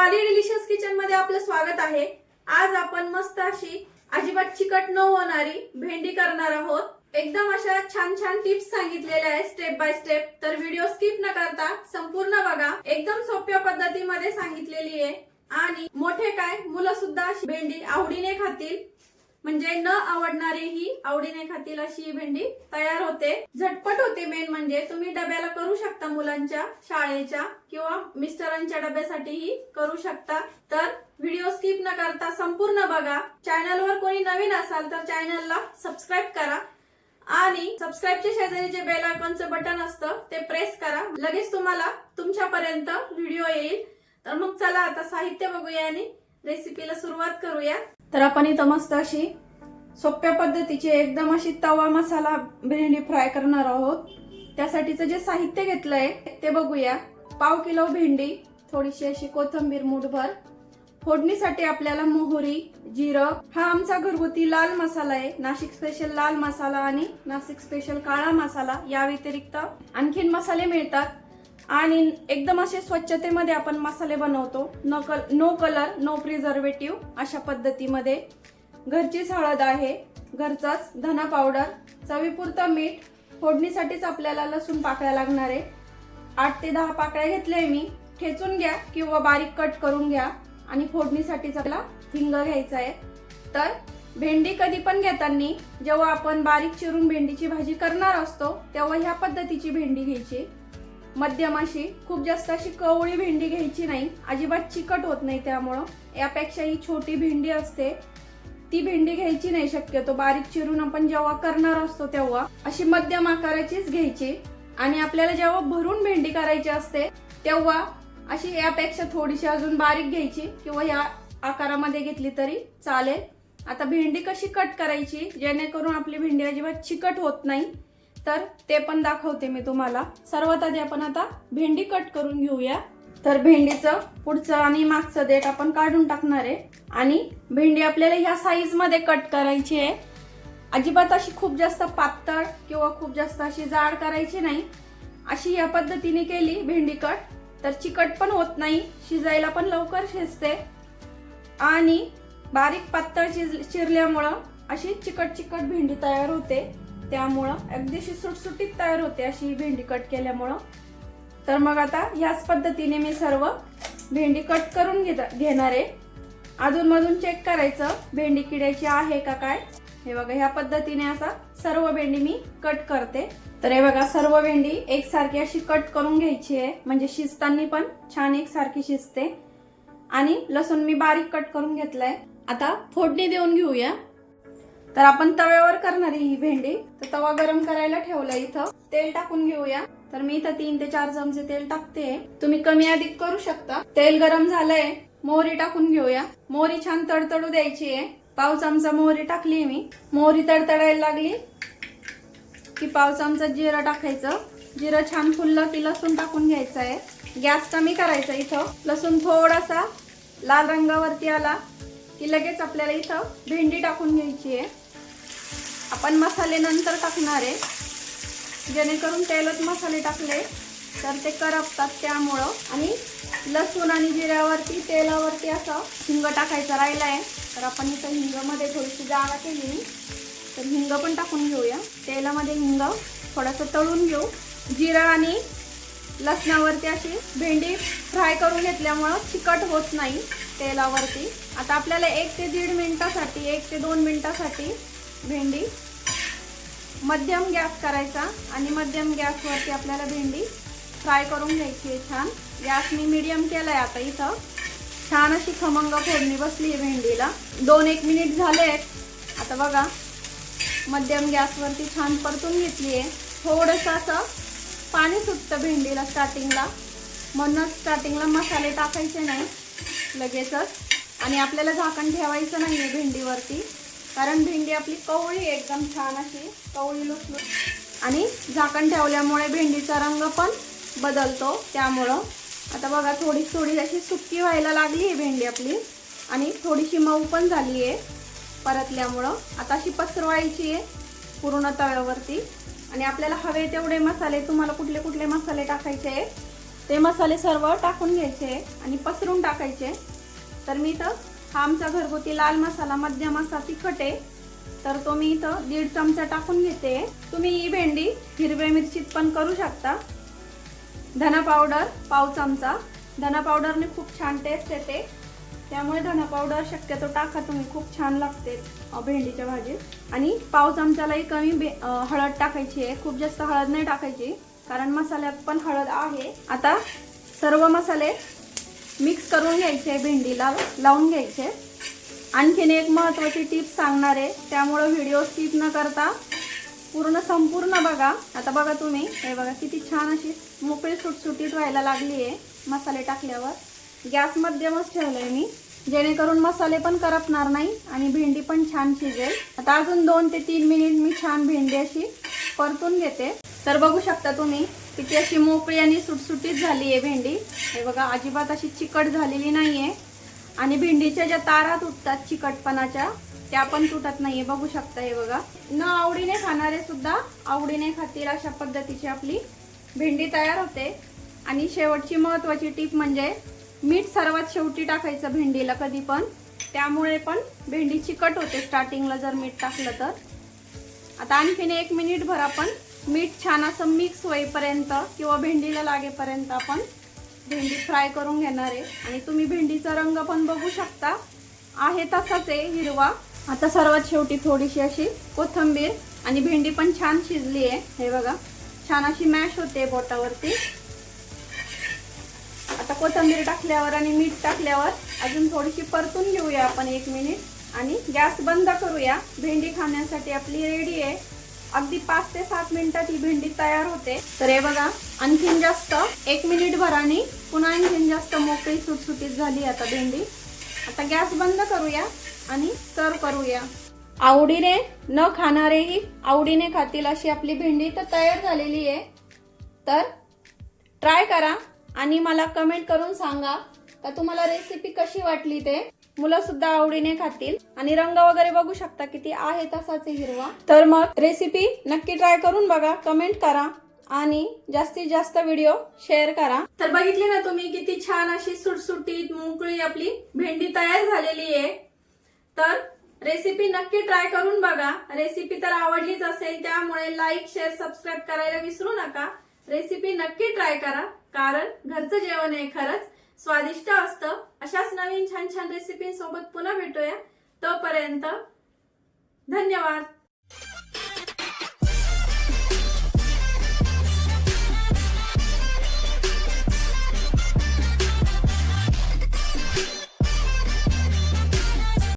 Rupali delicious kitchen मध्ये आपलं स्वागत आहे। आज आपण मस्त अशी अजिबात चिकट न होणारी भेंडी करणार आहोत। एकदम अशा छान छान टिप्स सांगितलेल्या आहेत स्टेप बाय स्टेप, तर व्हिडिओ स्किप न करता संपूर्ण बघा। एकदम सोप्या पद्धतीमध्ये सांगितलेली आहे आणि मोठे काय मुलं सुद्धा अशी भेंडी आवडीने खातील, म्हणजे न आवडणारी ही आवडीने खातील अशी भेंडी तयार होते। झटपट होते। मेन म्हणजे तुम्ही डब्याला करू शकता, मुलांच्या शाळेच्या किंवा मिस्टरांच्या डब्यासाठीही करू शकता। तर व्हिडिओ स्किप न करता संपूर्ण बघा। चॅनलवर कोणी नवीन असाल तर चॅनलला सबस्क्राईब करा आणि सबस्क्राईबच्या शेजारी जे बेल आयकॉनचं बटन असतं ते प्रेस करा, लगेच तुम्हाला तुमच्यापर्यंत व्हिडिओ येईल। तर मग चला आता साहित्य बघूया आणि रेसिपीला सुरुवात करूया। तर आपण इथं मस्त अशी सोप्या पद्धतीची एकदम अशी तवा मसाला भेंडी फ्राय करणार आहोत। त्यासाठीचं जे साहित्य घेतलंय ते बघूया। पाव किलो भेंडी, थोडीशी अशी कोथिंबीर मुठभर, फोडणीसाठी आपल्याला मोहरी, जिरं, हा आमचा घरगुती लाल मसाला आहे, नाशिक स्पेशल लाल मसाला आणि नाशिक स्पेशल काळा मसाला। या व्यतिरिक्त आणखीन मसाले मिळतात आणि एकदम असे स्वच्छतेमध्ये आपण मसाले बनवतो। नो कलर नो प्रिझर्वेटिव्ह अशा पद्धतीमध्ये। घरचीच हळद आहे, घरचाच धना पावडर, चवीपुरतं मीठ, फोडणीसाठीच आपल्याला लसूण पाकळ्या लागणार आहे। 8 ते 10 पाकळ्या घेतल्या मी, ठेचून घ्या किंवा बारीक कट करून घ्या। आणि फोडणीसाठीच आपल्याला हिंग घ्यायचा आहे। तर भेंडी कधी पण घेताना जेव्हा आपण बारीक चिरून भेंडीची भाजी करणार असतो तेव्हा ह्या पद्धतीची भेंडी घ्यायची, मध्यम अशी, खूप जास्त अशी कवळी भेंडी घ्यायची नाही, अजिबात चिकट होत नाही। त्यामुळं यापेक्षा ही छोटी भेंडी असते ती भेंडी घ्यायची नाही शक्यतो। बारीक चिरून आपण जेव्हा करणार असतो तेव्हा अशी मध्यम आकाराचीच घ्यायची आणि आपल्याला जेव्हा भरून भेंडी करायची असते तेव्हा अशी यापेक्षा थोडीशी अजून बारीक घ्यायची किंवा या आकारामध्ये घेतली तरी चालेल। आता भेंडी कशी कट करायची जेणेकरून आपली भेंडी अजिबात चिकट होत नाही तर ते पण दाखवते मी तुम्हाला। सर्वात आधी आपण आता भेंडी कट करून घेऊया। तर भेंडीचं पुढचं आणि मागचं देठ आपण काढून टाकणार आहे आणि भेंडी आपल्याला ह्या साईज मध्ये कट करायची आहे। अजिबात अशी खूप जास्त पातळ किंवा खूप जास्त अशी जाड करायची नाही। अशी या पद्धतीने केली भेंडी कट तर चिकट पण होत नाही, शिजायला पण लवकर शिजते आणि बारीक पातळ चिरल्यामुळं अशी चिकट चिकट भेंडी तयार होते। त्यामुळं अगदीशी सुटसुटीत तयार होते अशी भेंडी कट केल्यामुळं। तर मग आता याच पद्धतीने मी सर्व भेंडी कट करून घेणार आहे। अधून मधून चेक करायचं भेंडी किड्याची आहे का काय। हे बघा ह्या पद्धतीने असा सर्व भेंडी मी कट करते। तर हे बघा सर्व भेंडी एकसारखी अशी कट करून घ्यायची आहे, म्हणजे शिजताना पण छान एकसारखी शिजते। आणि लसूण मी बारीक कट करून घेतलाय। आता फोडणी देऊन घेऊया। तर आपण तव्यावर करणार ही भेंडी, तर तवा गरम करायला ठेवला, इथं तेल टाकून घेऊया। तर मी इथं 3 ते 4 चमचे तेल टाकते, तुम्ही कमी अधिक करू शकता। तेल गरम झालंय, मोहरी टाकून घेऊया। मोहरी छान तडतडू द्यायची आहे। पाव चमचा मोहरी टाकली मी। मोहरी तडतडायला लागली की पाव चमचा जिरं टाकायचं। जिरं छान फुललं की लसूण टाकून घ्यायचं आहे। गॅस कमी करायचा। इथं लसूण थोडासा लाल रंगावरती आला की लगेच आपल्याला इथं भेंडी टाकून घ्यायची आहे। आपण मसाले नंतर टाकणार आहे, जेणेकरून तेलात मसाले टाकले तर ते करपतात त्यामुळं। आणि लसूण आणि जिऱ्यावरती तेलावरती असं हिंग टाकायचं राहिलाय, तर आपण इथं हिंगामध्ये थोडीशी जागा केली, तर हिंग पण टाकून घेऊया। तेलामध्ये हिंग थोडंसं तळून घेऊ। जिरा आणि लसणावरती अशी भेंडी फ्राय करून घेतल्यामुळं चिकट होत नाही तेलावरती। आता आपल्याला 1 ते 1.5 मिनिटासाठी, 1 ते 2 मिनिटासाठी भेंडी मध्यम गॅस करायचा आणि मध्यम गॅसवरती आपल्याला भेंडी फ्राय करून घ्यायची आहे छान। गॅस मी मीडियम केलाय। आता इथं छान अशी खमंग फोडणी बसली आहे भेंडीला। 2-1 मिनिट झाले। आता बघा मध्यम गॅसवरती छान परतून घेतली आहे। थोडंसं असं पाणी सुटतं भेंडीला स्टार्टिंगला, म्हणूनच स्टार्टिंगला मसाले टाकायचे नाही लगेचच। आणि आपल्याला झाकण ठेवायचं नाहीये भेंडीवरती, कारण भेंडी आपली कवळी एकदम छान अशी कवळी लुसलुस, आणि झाकण ठेवल्यामुळे भेंडीचा रंग पण बदलतो त्यामुळं। आता बघा थोडी अशी सुक्की व्हायला लागली आहे भेंडी आपली आणि थोडीशी मऊ पण झाली आहे परतल्यामुळं। आता अशी पसरवायची आहे पूर्ण तव्यावरती आणि आपल्याला हवे तेवढे मसाले, तुम्हाला कुठले कुठले मसाले टाकायचे ते मसाले सर्व टाकून घ्यायचे आणि पसरून टाकायचे। तर मी इथं हा आमचा घरगुती लाल मसाला मध्यम असा तिखट आहे, तर तो मी इथं 1.5 चमचा टाकून घेते। तुम्ही ही भेंडी हिरव्या मिरचीत पण करू शकता। धना पावडर पाव चमचा, धना पावडरने खूप छान टेस्ट येते, त्यामुळे धना पावडर शक्यतो टाका तुम्ही, खूप छान लागते भेंडीच्या भाजीत। आणि पाव चमचालाही कमी हळद टाकायची आहे, खूप जास्त हळद नाही टाकायची कारण मसाल्यात पण हळद आहे। आता सर्व मसाले मिक्स करून घ्यायचे, भेंडीला लावून घ्यायचे। आणखीन एक महत्त्वाची टिप सांगणार आहे, त्यामुळे व्हिडिओ स्किप न करता संपूर्ण बघा। आता बघा तुम्ही, हे बघा किती छान अशी मोकळी सुटसुटीत व्हायला लागली आहे मसाले टाकल्यावर। गॅस मध्यमच ठेवलाय मी, जेणेकरून मसाले पण करपणार नाही आणि भेंडी पण छान शिजेल। आता अजून 2 ते 3 मिनिट मी छान भेंडी अशी परतून घेते। तर बघू शकता तुम्ही किती अशी मोकळी आणि सुटसुटीत झाली आहे भेंडी। हे बघा अजिबात अशी चिकट झालेली नाहीये आणि भेंडीच्या ज्या तारा तुटतात चिकटपणाच्या त्या पण तुटत नाहीये, बघू शकता। हे बघा, न आवडीने खाणारे सुद्धा आवडीने खातील अशा पद्धतीची आपली भेंडी तयार होते। आणि शेवटची महत्त्वाची टिप म्हणजे मीठ सर्वात शेवटी टाकायचं भेंडीला कधी पण, त्यामुळे पण भेंडी चिकट होते स्टार्टिंगला जर मीठ टाकलं तर। आता आणखीन 1 मिनिट भर आपण मीठ छान असं मिक्स होईपर्यंत किंवा भेंडीला लागेपर्यंत आपण भेंडी फ्राय करून घेणार आहे। आणि तुम्ही भेंडीचा रंग पण बघू शकता, आहे तसाच आहे हिरवा। आता सर्वात शेवटी थोडीशी अशी कोथिंबीर, आणि भेंडी पण छान शिजली आहे, हे बघा छान अशी मॅश होते बोटावरती। आता कोथिंबीर टाकल्यावर आणि मीठ टाकल्यावर अजून थोडीशी परतून घेऊया आपण 1 मिनिट आणि गॅस बंद करूया। भेंडी खाण्यासाठी आपली रेडी आहे। अगदी 5 ते 7 मिनिटात ही भेंडी तयार होते। तर हे बघा आणखीन जास्त 1 मिनिट भरानी पुन्हा आणखीन जास्त मोकळी सुटसुटीत झाली आता भेंडी। आता गॅस बंद करूया आणि सर्व करूया। आवडीने न खाणारेही आवडीने खातील अशी आपली भेंडी तर तयार झालेली आहे। तर ट्राय करा आणि मला कमेंट करून सांगा का तुम्हाला रेसिपी कशी वाटली ते। मुलं सुद्धा आवडीने खातील आणि रंग वगैरे बघू शकता किती आहे तसाच हिरवा। तर मग रेसिपी नक्की ट्राय करून बघा, कमेंट करा आणि जास्तीत जास्त व्हिडिओ शेअर करा। तर बघितली ना तुम्ही किती छान अशी सुटसुटीत मोकळी आपली भेंडी तयार झालेली आहे। तर रेसिपी नक्की ट्राय करून बघा। रेसिपी तर आवडलीच असेल, त्यामुळे लाईक शेअर सबस्क्राईब करायला विसरू नका। रेसिपी नक्की ट्राय करा, कारण घरचं जेवण आहे खरंच स्वादिष्ट असतं। अशाच नवीन छान छान रेसिपी सोबत पुन्हा भेटूया, तोपर्यंत धन्यवाद।